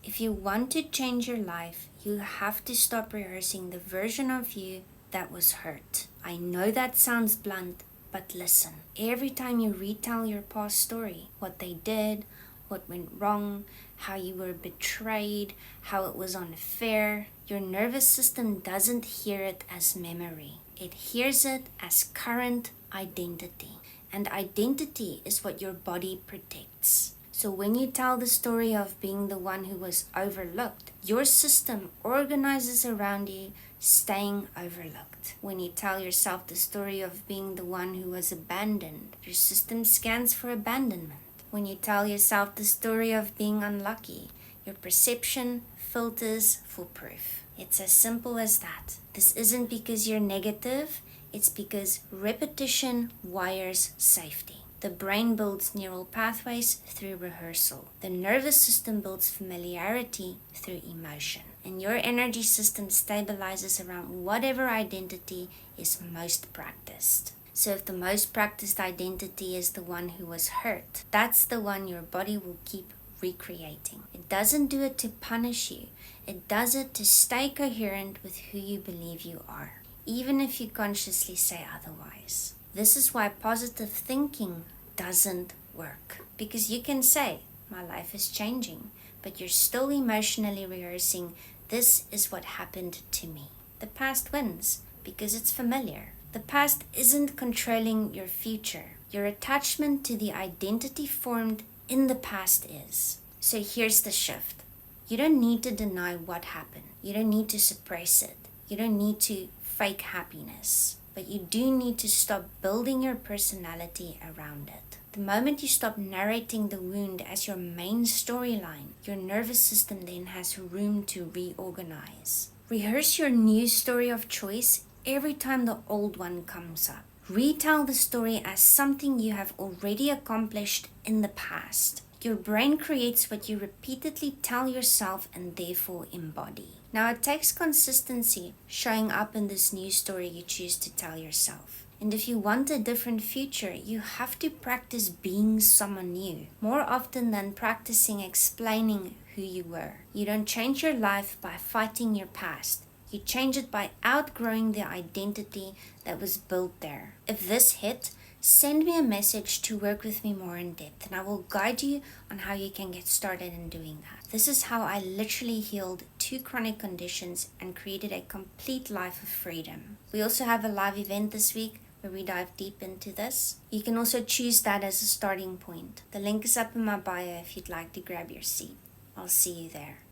If you want to change your life, you have to stop rehearsing the version of you that was hurt. I know that sounds blunt, but listen. Every time you retell your past story, what they did, what went wrong, how you were betrayed, how it was unfair, your nervous system doesn't hear it as memory. It hears it as current identity. And identity is what your body protects. So when you tell the story of being the one who was overlooked, your system organizes around you staying overlooked. When you tell yourself the story of being the one who was abandoned, your system scans for abandonment. When you tell yourself the story of being unlucky, your perception filters for proof. It's as simple as that. This isn't because you're negative, it's because repetition wires safety. The brain builds neural pathways through rehearsal. The nervous system builds familiarity through emotion. And your energy system stabilizes around whatever identity is most practiced. So if the most practiced identity is the one who was hurt, that's the one your body will keep recreating. It doesn't do it to punish you. It does it to stay coherent with who you believe you are, even if you consciously say otherwise. This is why positive thinking doesn't work. Because you can say, my life is changing, but you're still emotionally rehearsing, this is what happened to me. The past wins because it's familiar. The past isn't controlling your future. Your attachment to the identity formed in the past is. So here's the shift. You don't need to deny what happened. You don't need to suppress it. You don't need to fake happiness. But you do need to stop building your personality around it. The moment you stop narrating the wound as your main storyline, your nervous system then has room to reorganize. Rehearse your new story of choice every time the old one comes up. Retell the story as something you have already accomplished in the past. Your brain creates what you repeatedly tell yourself and therefore embody. Now it takes consistency showing up in this new story you choose to tell yourself. And if you want a different future, you have to practice being someone new, more often than practicing explaining who you were. You don't change your life by fighting your past. You change it by outgrowing the identity that was built there. If this hit, send me a message to work with me more in depth, and I will guide you on how you can get started in doing that. This is how I literally healed 2 chronic conditions and created a complete life of freedom. We also have a live event this week where we dive deep into this. You can also choose that as a starting point. The link is up in my bio if you'd like to grab your seat. I'll see you there.